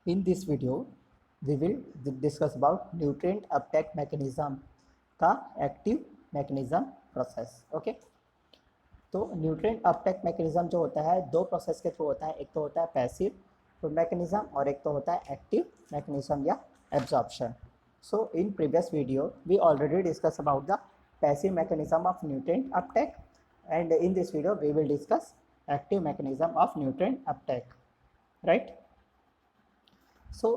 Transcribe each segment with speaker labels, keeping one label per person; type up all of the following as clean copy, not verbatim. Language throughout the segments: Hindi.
Speaker 1: In this video, we will discuss about nutrient uptake mechanism का एक्टिव मैकेनिज्म प्रोसेस। ओके, तो न्यूट्रिएंट अपटेक मैकेनिज्म जो होता है दो प्रोसेस के थ्रू होता है। एक तो होता है पैसिव मैकेनिज्म और एक तो होता है एक्टिव मैकेनिज्म या absorption. So in previous video we already discuss about the passive mechanism of nutrient uptake and in this video we will discuss active mechanism of nutrient uptake, right? So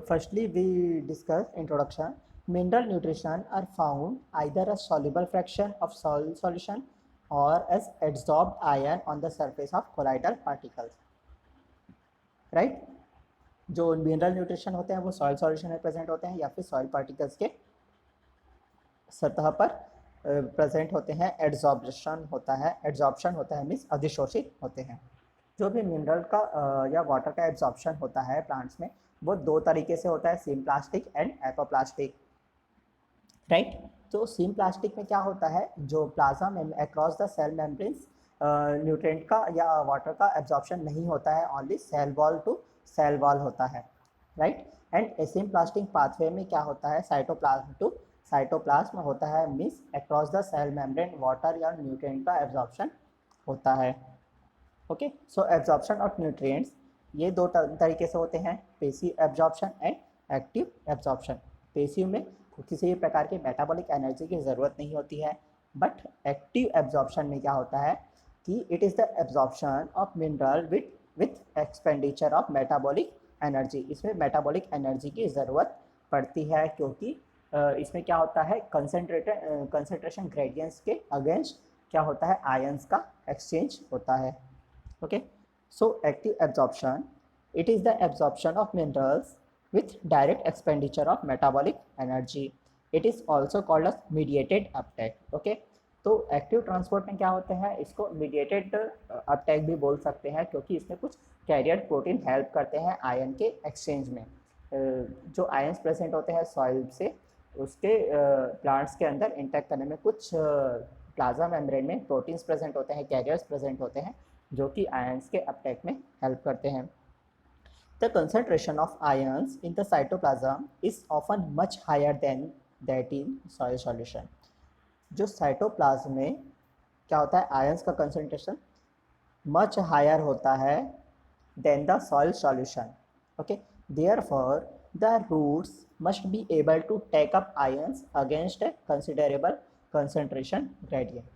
Speaker 1: firstly we discuss introduction. Mineral nutrition are found either as soluble fraction of soil solution or as adsorbed ion on the surface of colloidal particles, right? जो मिनरल न्यूट्रिशन होते हैं वो सॉइल सॉल्यूशन में प्रेजेंट होते हैं या फिर सॉइल पार्टिकल्स के सतह पर प्रेजेंट होते हैं। एड्जॉर्प्शन होता है मीन्स अधिशोषित होते हैं। जो भी मिनरल का या वाटर का एब्जॉर्प्शन होता है प्लांट्स में वो दो तरीके से होता है, सिम्प्लास्टिक एंड एपोप्लास्टिक, राइट? तो सिम्प्लास्टिक में क्या होता है, जो plasma across the cell membranes nutrient का या वाटर का एब्जॉर्प्शन नहीं होता है, only cell wall to cell wall होता है, राइट? एंड एसिम्प्लास्टिक पाथवे में क्या होता है, साइटोप्लाज्म टू साइटोप्लाज्म होता है, means across the cell membrane water या न्यूट्रिएंट का एब्जॉर्प्शन होता है। Okay, so absorption of nutrients ये दो तरीके से होते हैं, passive absorption and active absorption. Passive में किसी भी प्रकार की मेटाबॉलिक एनर्जी की ज़रूरत नहीं होती है, बट एक्टिव एब्जॉर्प्शन में क्या होता है कि it is the absorption of mineral with expenditure of metabolic energy. इसमें मेटाबॉलिक एनर्जी की ज़रूरत पड़ती है क्योंकि इसमें क्या होता है, कंसंट्रेशन ग्रेडियंट्स के अगेंस्ट क्या होता है, आयंस का एक्सचेंज होता है। Okay, so active absorption, it is the absorption of minerals with direct expenditure of metabolic energy. It is also called as mediated uptake. Okay, तो एक्टिव ट्रांसपोर्ट में क्या होते हैं, इसको मीडिएटेड अपटेक भी बोल सकते हैं क्योंकि इसमें कुछ कैरियर प्रोटीन हेल्प करते हैं आयन के एक्सचेंज में। जो आयंस प्रेजेंट होते हैं सॉइल से उसके प्लांट्स के अंदर इंटैक्ट करने में कुछ प्लाज्मा मेम्ब्रेन में प्रोटीन्स प्रेजेंट होते हैं, कैरियर्स प्रेजेंट होते हैं जो कि आयंस के अपटेक में हेल्प करते हैं। The concentration of ions in the cytoplasm is often much higher than that in soil solution. जो साइटोप्लाज्म में क्या होता है, आयंस का कंसंट्रेशन मच हायर होता है than the soil solution. Okay, therefore the roots must be able to take up ions against a considerable concentration gradient.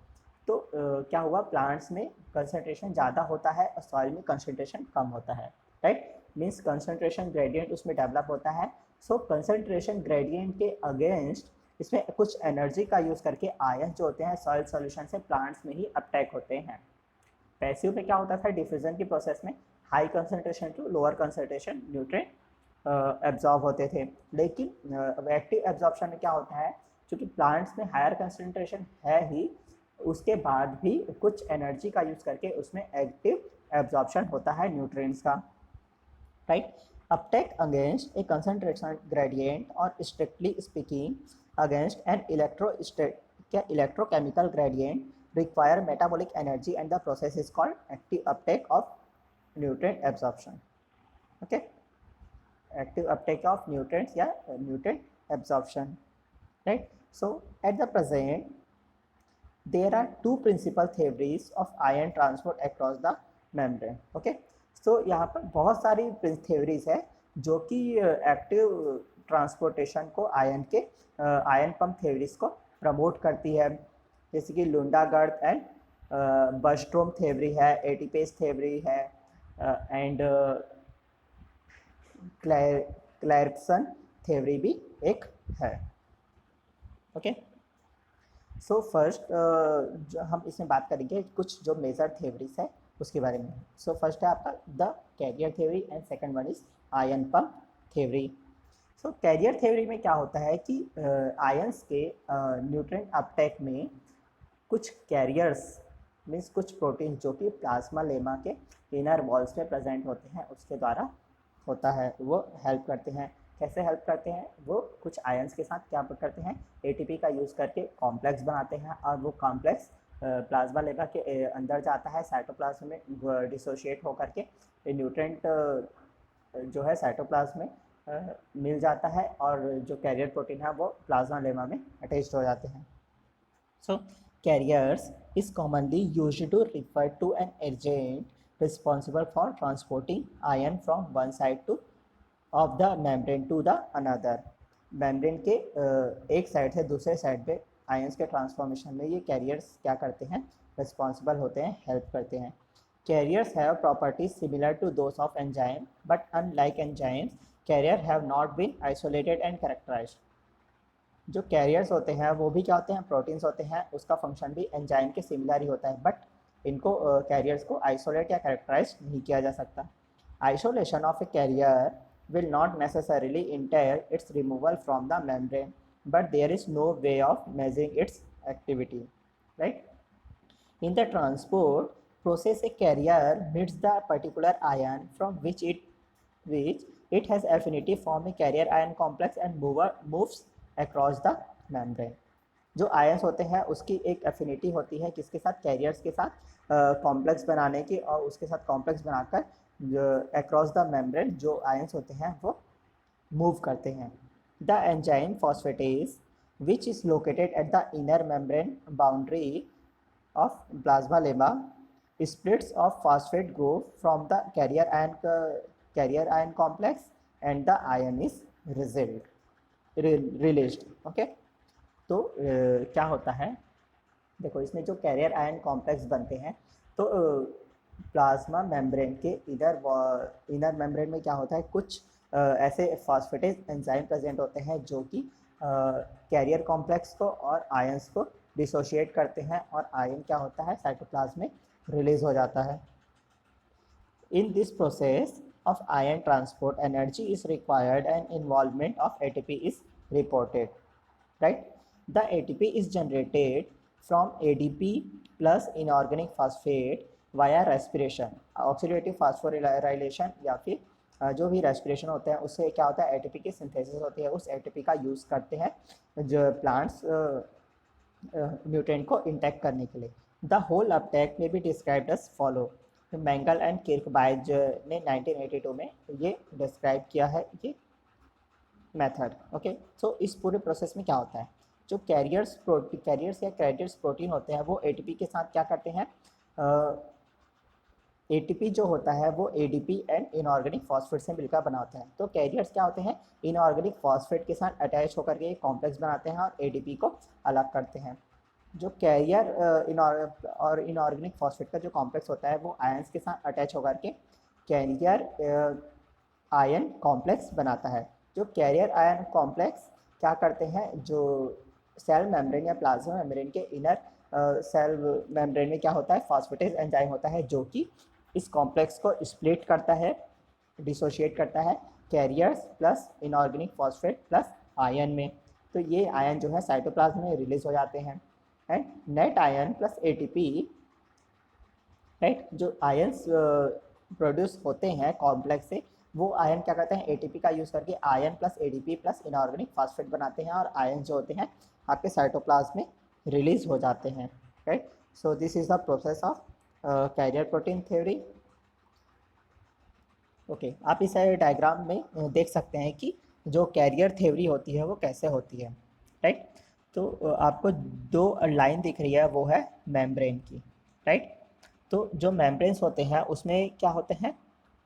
Speaker 1: तो क्या हुआ, प्लांट्स में कंसंट्रेशन ज़्यादा होता है और सॉइल में कंसंट्रेशन कम होता है, राइट? मीन्स कंसंट्रेशन ग्रेडियंट उसमें डेवलप होता है। सो कंसंट्रेशन ग्रेडियंट के अगेंस्ट इसमें कुछ एनर्जी का यूज़ करके आयन जो होते हैं सॉइल सॉल्यूशन से प्लांट्स में ही अपटेक होते हैं। पैसिव में क्या होता था, डिफ्यूजन की प्रोसेस में high concentration to lower concentration nutrient absorb होते थे। लेकिन एक्टिव एब्जॉर्प्शन में क्या होता है, क्योंकि प्लांट्स में हायर कंसंट्रेशन है ही, उसके बाद भी कुछ एनर्जी का यूज़ करके उसमें एक्टिव एब्जॉर्प्शन होता है न्यूट्रिएंट्स का, right? Uptake against a concentration gradient और strictly speaking against an electrochemical gradient require metabolic energy and the process is called active uptake of nutrient absorption. Okay, active uptake of nutrients या nutrient absorption, right? So at the present there are two principal theories of ion transport across the membrane. Okay, so यहाँ पर बहुत सारी theories है जो कि एक्टिव ट्रांसपोर्टेशन को आयन के आयन पंप थ्योरीज को प्रमोट करती है, जैसे कि लुंडागर्थ एंड बस्ट्रोम थ्योरी है, एटीपेस थ्योरी है एंड क्लैर्कसन थ्योरी भी एक है। ओके, सो फर्स्ट हम इसमें बात करेंगे कुछ जो मेजर थ्योरीज है उसके बारे में। सो फर्स्ट है आपका the carrier theory and second one is ion pump theory. So carrier theory में क्या होता है कि आयंस के न्यूट्रिएंट अपटेक में कुछ कैरियर्स मीन्स कुछ प्रोटीन जो कि प्लाज्मा लेमा के इनर वॉल्स में प्रेजेंट होते हैं उसके द्वारा होता है, वो हेल्प करते हैं। कैसे हेल्प करते हैं, वो कुछ आयंस के साथ क्या करते हैं, एटीपी का यूज़ करके कॉम्प्लेक्स बनाते हैं और वो कॉम्प्लेक्स प्लाज्मा लेमा के अंदर जाता है, साइटोप्लाज्म में डिसोशिएट होकर के न्यूट्रिएंट जो है साइटोप्लाज्म में मिल जाता है और जो कैरियर प्रोटीन है वो प्लाज्मा लेमा में अटैच्ड हो जाते हैं. So carriers is commonly used to refer to an agent responsible for transporting ion from one side to of the membrane to the another. membrane के एक साइड से दूसरे साइड पे आयंस के ट्रांसफॉर्मेशन में ये कैरियर्स क्या करते हैं, रिस्पॉन्सिबल होते हैं, हेल्प करते हैं. Carriers have properties similar to those of enzyme, but unlike enzymes, carriers have not been isolated and characterized. जो कैरियर्स होते हैं वो भी क्या होते हैं, प्रोटीन्स होते हैं, उसका फंक्शन भी एंजाइम के सिमिलर ही होता है, बट इनको कैरियर्स को आइसोलेट या कैरेक्टराइज नहीं किया जा सकता. Isolation of a carrier will not necessarily entail its removal from the membrane, but there is no way of measuring its activity, right? In the transport process, a carrier meets the particular ion from which it has affinity, form a carrier ion complex and moves across the membrane. जो आयंस होते हैं उसकी एक एफिनिटी होती है किसके साथ, कैरियर्स के साथ कॉम्प्लेक्स बनाने की, और उसके साथ कॉम्प्लेक्स बनाकर अक्रॉस द मेम्ब्रेन जो आयंस होते हैं वो मूव करते हैं. The enzyme phosphatase which is located at the inner membrane boundary of plasma lemma, splits of phosphate group from the carrier ion complex and the ion is released. Okay, तो क्या होता है, देखो इसमें जो कैरियर आयन कॉम्प्लेक्स बनते हैं तो प्लाज्मा मेम्ब्रेन के इनर मेम्ब्रेन में क्या होता है, कुछ ऐसे फॉस्फेटेज एंजाइम प्रेजेंट होते हैं जो कि कैरियर कॉम्प्लेक्स को और आयंस को डिसोशिएट करते हैं और आयन क्या होता है, साइटोप्लाज्म में रिलीज हो जाता है. In this process of ion transport, energy is required and involvement of ATP is reported, right? The ATP is generated from ADP plus inorganic phosphate via respiration, oxidative phosphorylation या फिर जो भी रेस्पिरेशन होते हैं उससे क्या होता है, ATP की सिंथेसिस होती है. उस ATP का यूज़ करते हैं जो प्लांट्स न्यूट्रिएंट को इंटेक्ट करने के लिए. The whole uptake may be described as follow. Mengel and Kirkby ने 1982 में ये डिस्क्राइब किया है ये मेथड. ओके, सो इस पूरे प्रोसेस में क्या होता है, जो कैरियर्स या कैरियर्स प्रोटीन होते हैं वो एटीपी के साथ क्या करते हैं, एटीपी जो होता है वो एडीपी एंड इनऑर्गेनिक फॉस्फेट से मिलकर बना होता है. तो कैरियर्स क्या होते हैं, इनऑर्गेनिक फॉस्फेट के साथ अटैच होकर के कॉम्प्लेक्स बनाते हैं और एडीपी को अलग करते हैं. जो कैरियर और इनऑर्गेनिक फॉस्फेट का जो कॉम्प्लेक्स होता है वो आयंस के साथ अटैच होकर के कैरियर आयन कॉम्प्लेक्स बनाता है. जो कैरियर आयन कॉम्प्लेक्स क्या करते हैं, जो सेल मेम्ब्रेन या प्लाज्मा मेम्ब्रेन के इनर सेल मेम्ब्रेन में क्या होता है, फॉस्फेटेज एंजाइम होता है जो कि इस कॉम्प्लेक्स को स्प्लिट करता है, डिसोशिएट करता है carriers plus inorganic phosphate plus ion में. तो ये आयन जो है साइटोप्लाज्म में रिलीज हो जाते हैं. And net ion plus ATP, right, जो आयंस प्रोड्यूस होते हैं कॉम्प्लेक्स से वो आयन क्या करते हैं, एटीपी का यूज़ करके ion plus ADP plus inorganic phosphate बनाते हैं और आयन जो होते हैं आपके साइटोप्लाज्म में रिलीज हो जाते हैं, right. So this is the process of carrier protein theory. Okay, आप इस डायग्राम में देख सकते हैं कि जो कैरियर थ्योरी होती है वो कैसे होती है, राइट. तो आपको दो लाइन दिख रही है वो है मेम्ब्रेन की, राइट. तो जो मेम्ब्रेन्स होते हैं उसमें क्या होते हैं,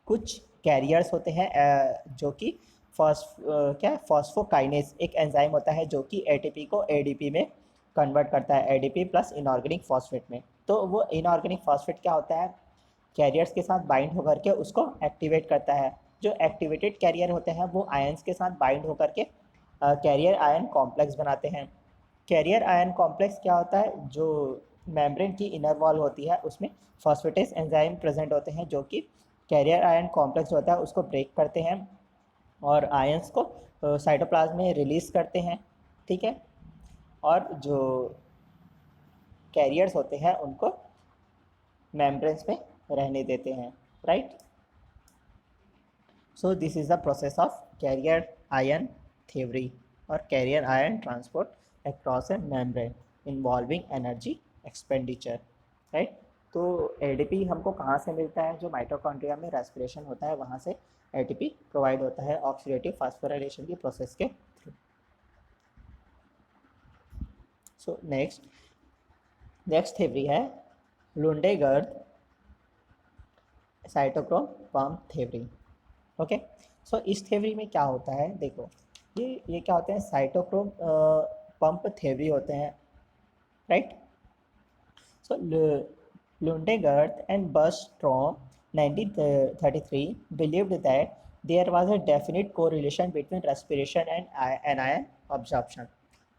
Speaker 1: कुछ कैरियर्स होते हैं जो कि फॉस्फोकाइनेज एक एंजाइम होता है जो कि एटीपी को एडीपी में कन्वर्ट करता है, एडीपी प्लस इनऑर्गेनिक फॉस्फेट में. तो वो इनऑर्गेनिक फॉस्फेट क्या होता है, कैरियर्स के साथ बाइंड होकर के उसको एक्टिवेट करता है. जो एक्टिवेटेड कैरियर होते हैं वो आयंस के साथ बाइंड होकर के कैरियर आयन कॉम्प्लेक्स बनाते हैं. कैरियर आयन कॉम्प्लेक्स क्या होता है, जो मेम्ब्रेन की इनर वॉल होती है उसमें फॉस्फेटेज एंजाइम प्रेजेंट होते हैं जो कि कैरियर आयन कॉम्प्लेक्स होता है उसको ब्रेक करते हैं और आयंस को साइटोप्लाज्म में रिलीज करते हैं, ठीक है. और जो कैरियर्स होते हैं उनको मेम्ब्रेन्स में रहने देते हैं, right. So this is the process of carrier ion theory और carrier ion transport across a membrane involving energy expenditure, right. तो एटीपी हमको कहाँ से मिलता है? जो माइटोकॉन्ड्रिया में रेस्पिरेशन होता है वहाँ से एटीपी प्रोवाइड होता है ऑक्सीडेटिव फास्फोराइलेशन की प्रोसेस के थ्रू। सो नेक्स्ट थ्योरी है लुंडेगर्ड cytochrome pump theory. Okay, so इस थ्योरी में क्या होता है? देखो ये क्या होते हैं? साइटोक्रोम पंप थ्योरी होते हैं, right? So Lundegard and Bostrom 1933 believed that there was a definite correlation between respiration and anion absorption.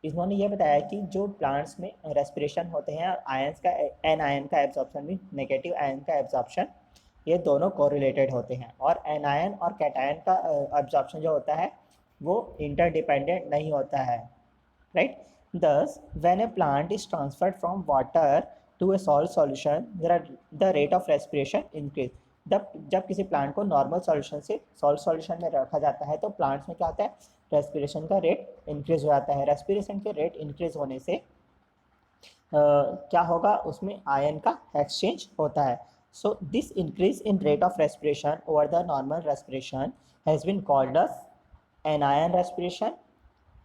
Speaker 1: इन्होंने ये बताया कि जो प्लांट्स में रेस्पिरेशन होते हैं और आयंस का एनायन का एब्जॉर्प्शन भी नेगेटिव आयन का एब्जॉर्प्शन, ये दोनों कोरिलेटेड होते हैं और एनायन और कैटायन का एब्जॉर्प्शन जो होता है वो इंटरडिपेंडेंट नहीं होता है, right? Thus, when a plant is transferred from water to a salt solution, the rate of respiration increase. जब किसी प्लांट को नॉर्मल सॉल्यूशन से सॉल्ट सॉल्यूशन में रखा जाता है तो प्लांट्स में क्या होता है? रेस्पिरेशन का रेट इंक्रीज हो जाता है। रेस्पिरेशन के रेट इंक्रीज होने से क्या होगा? उसमें आयन का एक्सचेंज होता है। So this increase in rate of respiration over the normal respiration has been called as anion respiration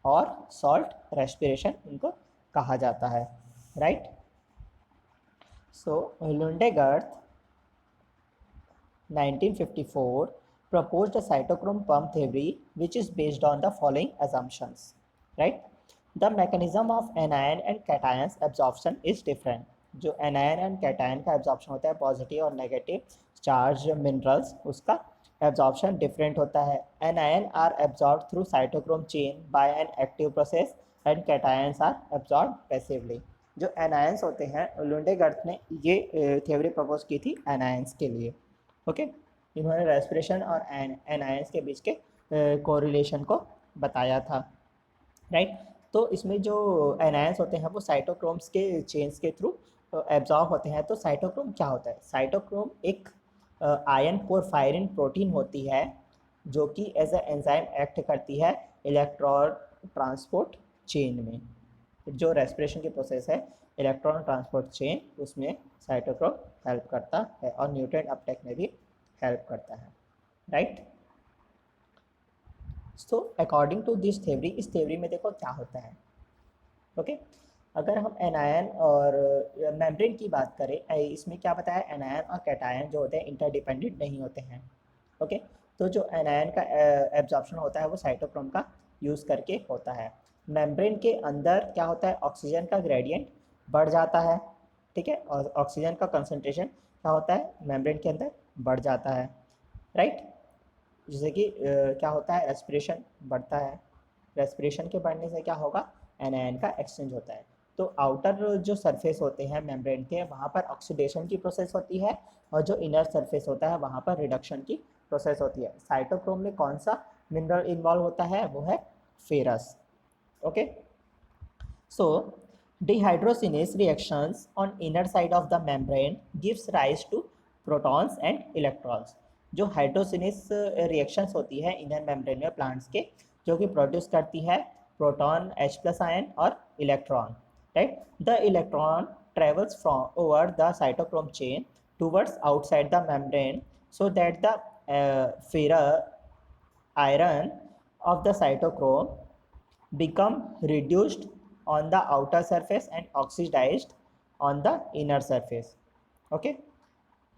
Speaker 1: और सॉल्ट रेस्पिरेशन इनको कहा जाता है, right? So Lundegardh 1954 proposed a cytochrome pump theory which is based on the following assumptions, right? The mechanism of anion and cations absorption is different. जो anion and cation का absorption होता है पॉजिटिव और नेगेटिव चार्ज मिनरल्स, उसका absorption different होता है. Anion are absorbed through cytochrome chain by an active process and cations are absorbed passively. जो anions होते हैं, लुंडेगर्ड ने ये थ्योरी प्रपोज की थी anions के लिए, ओके? इन्होंने रेस्पिरेशन और एनायंस के बीच के कोरिलेशन को बताया था, राइट? तो इसमें जो एनायंस होते हैं वो साइटोक्रोम्स के चेन्स के थ्रू एब्जॉर्ब होते हैं। तो साइटोक्रोम क्या होता है? साइटोक्रोम एक आयन पोरफायरिन प्रोटीन होती है जो कि एज ए एंजाइम एक्ट करती है इलेक्ट्रॉन ट्रांसपोर्ट चेन में। जो रेस्पिरेशन की प्रोसेस है इलेक्ट्रॉन ट्रांसपोर्ट चेन, उसमें साइटोक्रोम हेल्प करता है और न्यूट्रिएंट अपटेक में भी हेल्प करता है, right? So according to this theory, इस थ्योरी में देखो क्या होता है, ओके? अगर हम एनायन और मेम्ब्रेन की बात करें, इसमें क्या बताया? एनायन और कैटायन जो होते हैं इंटरडिपेंडेंट नहीं होते हैं, ओके? तो जो एनायन का एब्जॉर्प्शन होता है वो साइटोक्रोम का यूज़ करके होता है। मेम्ब्रेन के अंदर क्या होता है? ऑक्सीजन का ग्रेडियंट बढ़ जाता है, ठीक है? और ऑक्सीजन का कंसंट्रेशन क्या होता है? मेम्ब्रेन के अंदर बढ़ जाता है, राइट? जैसे कि क्या होता है? रेस्पिरेशन बढ़ता है। रेस्पिरेशन के बढ़ने से क्या होगा? एनायन का एक्सचेंज होता है। तो आउटर जो सरफेस होते हैं मेम्ब्रेन के, वहाँ पर ऑक्सीडेशन की प्रोसेस होती है और जो इनर सरफेस होता है वहाँ पर रिडक्शन की प्रोसेस होती है। साइटोक्रोम में कौन सा मिनरल इन्वॉल्व होता है? वो है ferrous, okay? So dehydrogenase reactions on inner side of the membrane gives rise to protons and electrons. जो हाइड्रोजिनेस रिएक्शंस होती है इनर मेम्ब्रेन में प्लांट्स के, जो कि प्रोड्यूस करती है प्रोटॉन H+ आयन और electron, right? The electron travels from over the cytochrome chain towards outside the membrane so that the ferrous iron of the cytochrome become reduced on the outer surface and oxidized on the inner surface, okay?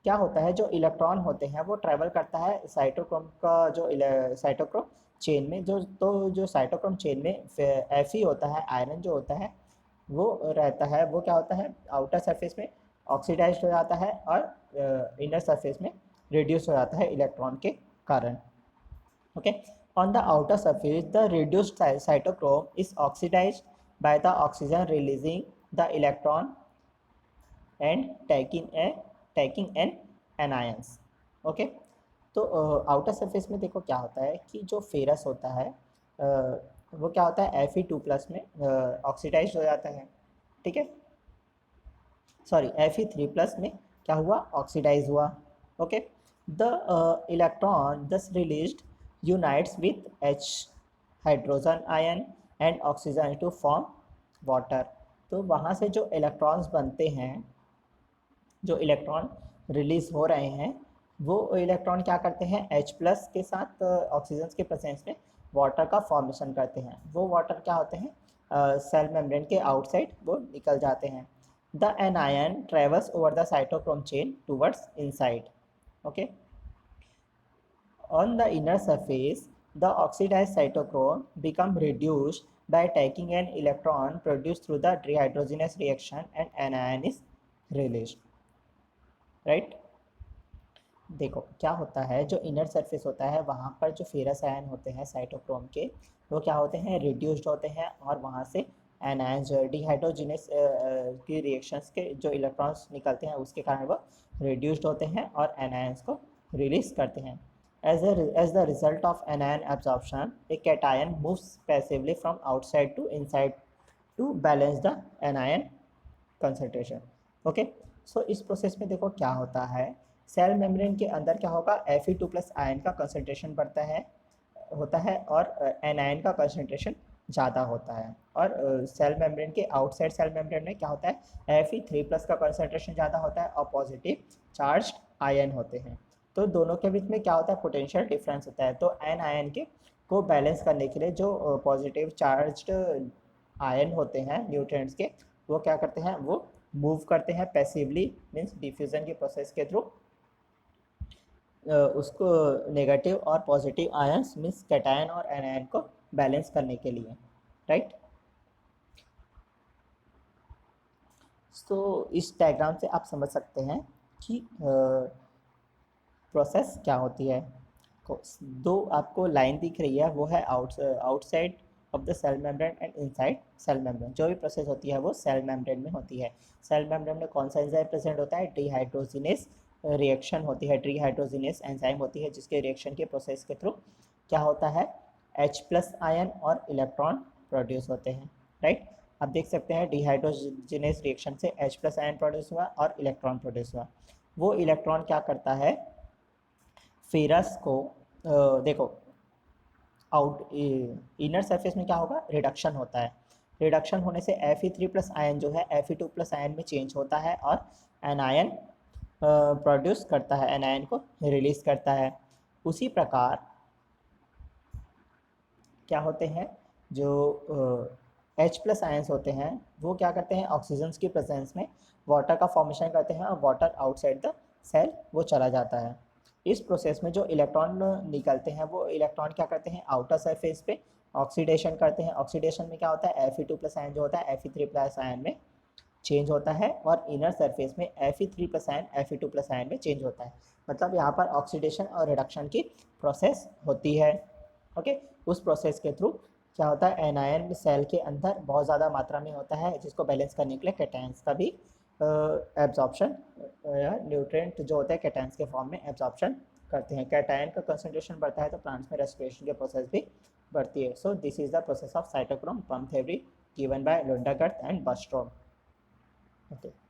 Speaker 1: क्या होता है? जो इलेक्ट्रॉन होते हैं वो ट्रैवल करता है साइटोक्रोम का जो साइटोक्रोम चेन में, जो साइटोक्रोम चेन में Fe होता है, आयरन जो होता है वो रहता है, वो क्या होता है? आउटर सरफेस में ऑक्सीडाइज्ड हो जाता है और इनर सरफेस में रिड्यूस हो जाता है इलेक्ट्रॉन के कारण, okay? On the outer surface, the reduced cytochrome is oxidized by the oxygen releasing the electron and taking an anions, okay? तो आउटर सरफेस में देखो क्या होता है कि जो फेरस होता है वो क्या होता है? Fe2+ में ऑक्सीडाइज हो जाता है, ठीक है? सॉरी, Fe3+ में क्या हुआ? ऑक्सीडाइज हुआ, okay? The electron thus released unites with H hydrogen ion and oxygen to form water. तो वहाँ से जो इलेक्ट्रॉन्स बनते हैं जो इलेक्ट्रॉन रिलीज हो रहे हैं वो इलेक्ट्रॉन क्या करते हैं, H+ के साथ ऑक्सीजन के प्रेजेंस में वाटर का फॉर्मेशन करते हैं। वो वाटर क्या होते हैं, सेल मेम्ब्रेन के आउटसाइड वो निकल जाते हैं। The anion travels over the cytochrome chain towards inside. Okay, on the inner surface the oxidized cytochrome become reduced by taking an electron produced through the dehydrogenase reaction and anion is released, right? देखो क्या होता है, जो इनर सरफेस होता है वहाँ पर जो फेरस आयन होते हैं साइटोक्रोम के, वो क्या होते हैं, रिड्यूस्ड होते हैं और वहाँ से एनायंस डिहाइड्रोजिनेस की रिएक्शंस के जो इलेक्ट्रॉन्स निकलते हैं उसके कारण वो रिड्यूस्ड होते हैं और एनायंस को रिलीज करते हैं। As the result of anion absorption, a cation moves passively from outside to inside to balance the anion concentration. Okay, so इस प्रोसेस में देखो क्या होता है, सेल मेम्ब्रेन के अंदर क्या होगा, Fe2+ आयन का कंसंट्रेशन बढ़ता है होता है और एनायन का कंसंट्रेशन ज़्यादा होता है। और सेल मेम्ब्रेन के आउटसाइड सेल मेम्ब्रेन में क्या होता है, Fe3+ का कंसंट्रेशन ज़्यादा होता है और पॉजिटिव चार्ज्ड आयन होते हैं। तो दोनों के बीच में क्या होता है, पोटेंशियल डिफरेंस होता है। तो एन आयन के को बैलेंस करने के लिए जो पॉजिटिव चार्ज्ड आयन होते हैं न्यूट्रिएंट्स के, वो क्या करते हैं, वो मूव करते हैं पैसिवली, मीन्स डिफ्यूजन के प्रोसेस के थ्रू उसको नेगेटिव और पॉजिटिव आयंस मीन्स कैटायन और एनायन को बैलेंस करने के लिए, राइट? तो इस डायग्राम से आप समझ सकते हैं कि प्रोसेस क्या होती है। दो आपको लाइन दिख रही है, वो है outside of the cell membrane and inside cell membrane. जो भी प्रोसेस होती है वो सेल मेम्ब्रेन में होती है। सेल मेम्ब्रेन में कौन सा एंजाइम प्रेजेंट होता है, डिहाइड्रोजिनेस रिएक्शन होती है, डिहाइड्रोजिनेस एंजाइम होती है, जिसके रिएक्शन के प्रोसेस के थ्रू क्या होता है, H+ आयन और इलेक्ट्रॉन प्रोड्यूस होते हैं, राइट? आप देख सकते हैं डिहाइड्रोजिनेस रिएक्शन से H+ आयन प्रोड्यूस हुआ और इलेक्ट्रॉन प्रोड्यूस हुआ। वो इलेक्ट्रॉन क्या करता है, फेरस को देखो आउट इनर सरफेस में क्या होगा, रिडक्शन होता है। रिडक्शन होने से Fe3+ आयन जो है Fe2+ आयन में चेंज होता है और एनायन प्रोड्यूस करता है, एनायन को रिलीज करता है। उसी प्रकार क्या होते हैं, जो H+ आयंस होते हैं वो क्या करते हैं, ऑक्सीजन की प्रेजेंस में वाटर का फॉर्मेशन करते हैं और वाटर आउटसाइड द सेल वो चला जाता है। इस प्रोसेस में जो इलेक्ट्रॉन निकलते हैं वो इलेक्ट्रॉन क्या करते हैं, आउटर सरफेस पे ऑक्सीडेशन करते हैं। ऑक्सीडेशन में क्या होता है, Fe2+ आयन जो होता है Fe3+ आयन में चेंज होता है और इनर सरफेस में Fe3+ आयन Fe2+ आयन में चेंज होता है। मतलब यहाँ पर ऑक्सीडेशन और रिडक्शन की प्रोसेस होती है। ओके, उस प्रोसेस के थ्रू क्या होता है, एनायन सेल के अंदर बहुत ज़्यादा मात्रा में होता है, जिसको बैलेंस करने के लिए कैटायंस का भी एब्जॉर्प्शन, न्यूट्रिएंट जो होता है कैटायंस के फॉर्म में एब्जॉर्प्शन करते हैं। कैटायन का कंसंट्रेशन बढ़ता है तो प्लांट्स में रेस्पिरेशन की प्रोसेस भी बढ़ती है। So this is the process of cytochrome pump theory given by Lundegardh and Burstrom. Okay.